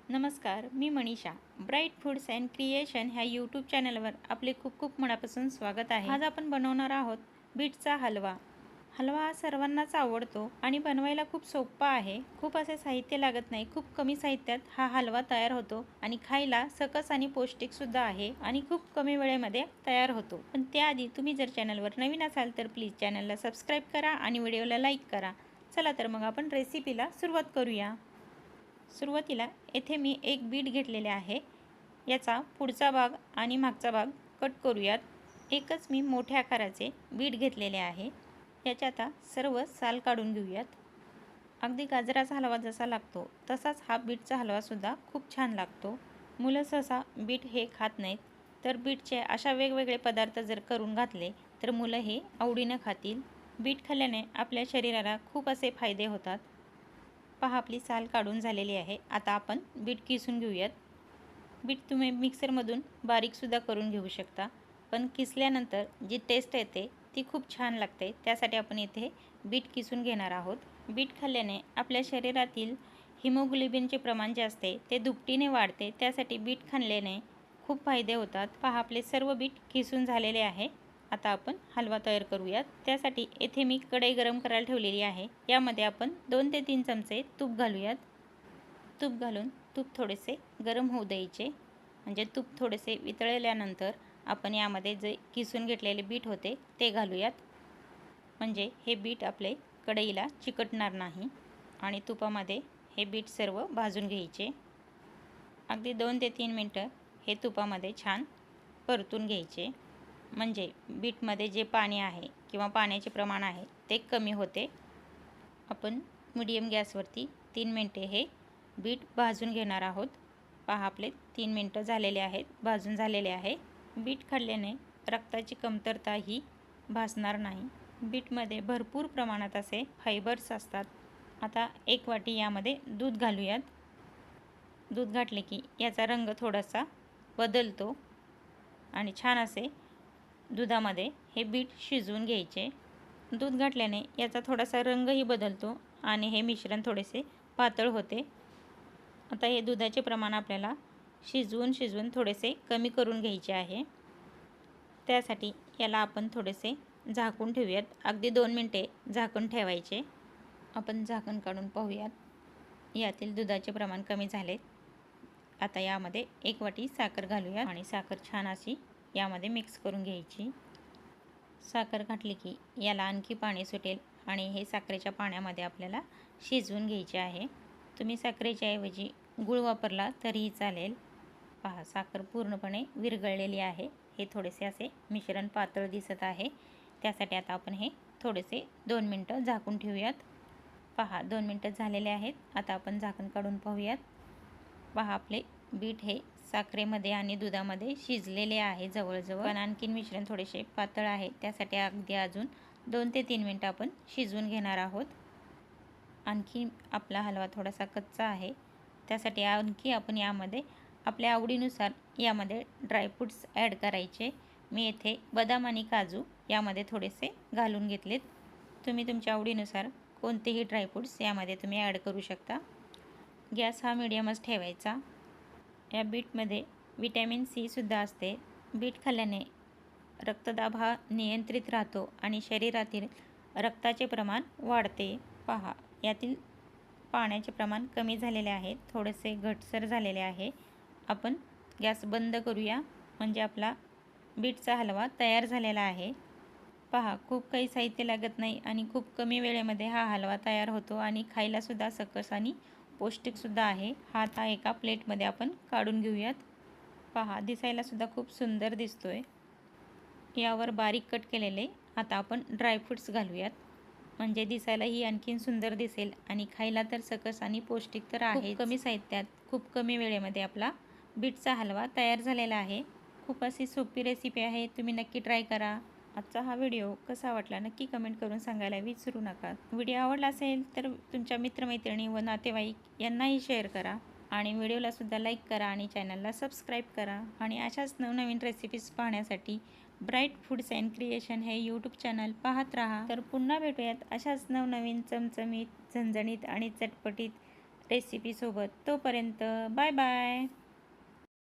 नमस्कार, मी Manisha. Bright foods and creation ह्या यूट्यूब चॅनलवर आपले खूप खूप मनापासून स्वागत आहे. आज आपण बनवणार आहोत बीटचा हलवा. हलवा हा सर्वांनाच आवडतो आणि बनवायला खूप सोपा आहे. खूप असे साहित्य लागत नाही. खूप कमी साहित्यात हा हलवा तयार होतो आणि खायला सकस आणि पौष्टिक सुद्धा आहे आणि खूप कमी वेळेमध्ये तयार होतो. पण त्याआधी तुम्ही जर चॅनलवर नवीन असाल तर प्लीज चॅनलला सबस्क्राईब करा आणि व्हिडिओला लाईक करा. चला तर मग आपण रेसिपीला सुरुवात करूया. सुरुवातीला येथे मी एक बीट घेतलेले आहे. याचा पुढचा भाग आणि मागचा भाग कट करूयात. एकच मी मोठ्या आकाराचे बीट घेतलेले आहे. याच्या आता सर्व साल काढून घेऊयात. अगदी गाजराचा हलवा जसा लागतो तसाच हा बीटचा हलवासुद्धा खूप छान लागतो. मुलं सहसा बीट हे खात नाहीत, तर बीटचे अशा वेगवेगळे पदार्थ जर करून घातले तर मुलं हे आवडीनं खातील. बीट खाल्ल्याने आपल्या शरीराला खूप असे फायदे होतात. पहा, आपली साल काढून झालेली आहे. आता आपण बीट किसून घेऊयात. बीट तुम्ही मिक्सरमधून बारीकसुद्धा करून घेऊ शकता, पण किसल्यानंतर जी टेस्ट येते ती खूप छान लागते. त्यासाठी आपण इथे बीट किसून घेणार आहोत. बीट खाल्ल्याने आपल्या शरीरातील हिमोग्लोबिनचे प्रमाण जे असते ते दुपटीने वाढते. त्यासाठी बीट खाल्ल्याने खूप फायदे होतात. पहा, आपले सर्व बीट किसून झालेले आहे. आता आपण हलवा तयार करूयात. त्यासाठी येथे मी कढई गरम करायला ठेवलेली आहे. यामध्ये आपण 2 ते 3 चमचे तूप घालूयात. तूप घालून तूप थोडेसे गरम होऊ द्यायचे. म्हणजे तूप थोडेसे वितळल्यानंतर आपण यामध्ये जे किसून घेतलेले बीट होते ते घालूयात. म्हणजे हे बीट आपले कढईला चिकटणार नाही. आणि तुपामध्ये हे बीट सर्व भाजून घ्यायचे. अगदी 2 ते 3 मिनटं हे तुपामध्ये छान परतून घ्यायचे. म्हणजे बीटमध्ये जे पाणी आहे किंवा पाण्याचे प्रमाण आहे ते कमी होते. आपण मीडियम गॅसवरती 3 मिनटे हे बीट भाजून घेणार आहोत. पहा, आपले 3 मिनटं झालेले आहेत, भाजून झालेले आहे. बीट खाल्ल्याने रक्ताची कमतरता ही भासणार नाही. बीटमध्ये भरपूर प्रमाणात असे फायबर्स असतात. आता 1 वाटी यामध्ये दूध घालूयात. दूध घातले की याचा रंग थोडासा बदलतो आणि छान असे दुधामध्ये हे बीट शिजवून घ्यायचे. दूध घातल्याने याचा थोडासा रंगही बदलतो आणि हे मिश्रण थोडेसे पातळ होते. आता हे दुधाचे प्रमाण आपल्याला शिजवून थोडेसे कमी करून घ्यायचे आहे. त्यासाठी याला आपण थोडेसे झाकून ठेवूयात. अगदी 2 मिनटे झाकून ठेवायचे. आपण झाकण काढून पाहूयात. यातील दुधाचे प्रमाण कमी झाले. आता यामध्ये 1 वाटी साखर घालूयात आणि साखर छान अशी यामध्ये मिक्स करून घ्यायची. साखर घातली की याला आणखी पाणी सुटेल आणि हे साखरेच्या पाण्यामध्ये आपल्याला शिजवून घ्यायचे आहे. तुम्ही साखरेच्या ऐवजी गूळ वापरला तरीही चालेल. पहा, साखर पूर्णपणे विरघळलेली आहे. हे थोडेसे असे मिश्रण पातळ दिसत आहे. त्यासाठी आता आपण हे थोडेसे 2 मिनटं झाकून ठेवूयात. पहा, 2 मिनटं झालेले आहेत. आता आपण झाकण काढून पाहूयात. पहा, आपले बीट हे साखरेमध्ये आणि दुधामध्ये शिजलेले आहे जवळजवळ. पण आणखीन मिश्रण थोडेसे पातळ आहे. त्यासाठी अगदी अजून 2 ते 3 मिनटं आपण शिजवून घेणार आहोत. आणखी आपला हलवा थोडासा कच्चा आहे. त्यासाठी आणखी आपण यामध्ये आपल्या आवडीनुसार यामध्ये ड्रायफ्रूट्स ॲड करायचे. मी येथे बदाम आणि काजू यामध्ये थोडेसे घालून घेतलेत. तुम्ही तुमच्या आवडीनुसार कोणतेही ड्रायफ्रूट्स यामध्ये तुम्ही ॲड करू शकता. गॅस हा मिडियमच ठेवायचा. या बीटमध्ये विटॅमिन सी सुद्धा असते. बीट खाल्ल्याने रक्तदाब हा नियंत्रित राहतो आणि शरीरातील रक्ताचे प्रमाण वाढते. पहा, यातील पाण्याचे प्रमाण कमी झालेले आहे, थोडेसे घटसर झालेले आहे. आपण गॅस बंद करूया. म्हणजे आपला बीटचा हलवा तयार झालेला आहे. पहा, खूप काही साहित्य लागत नाही आणि खूप कमी वेळेमध्ये हा हलवा तयार होतो आणि खायलासुद्धा सकस आणि पौष्टिकसुद्धा आहे. हा आता एका प्लेटमध्ये आपण काढून घेऊयात. पहा, दिसायलासुद्धा खूप सुंदर दिसतोय. यावर बारीक कट केलेले आता आपण ड्रायफ्रूट्स घालूयात. म्हणजे दिसायलाही आणखीन सुंदर दिसेल आणि खायला तर सकस आणि पौष्टिक तर आहे. कमी साहित्यात खूप कमी वेळेमध्ये आपला बीटचा हलवा तयार झालेला आहे. खूप अशी सोपी रेसिपी आहे. तुम्ही नक्की ट्राय करा. आजचा हा व्हिडिओ कसा वाटला नक्की कमेंट करून सांगायला विसरू नका. व्हिडिओ आवडला असेल तर तुमच्या मित्रमैत्रिणी व नातेवाईक यांनाही शेअर करा आणि व्हिडिओलासुद्धा लाईक करा आणि चॅनलला सबस्क्राईब करा. आणि अशाच नवनवीन रेसिपीज पाहण्यासाठी ब्राईट फूड्स अँड क्रिएशन हे यूट्यूब चॅनल पाहत राहा. तर पुन्हा भेटूयात अशाच नवनवीन चमचमीत, झणझणीत आणि चटपटीत रेसिपीसोबत. तोपर्यंत बाय बाय.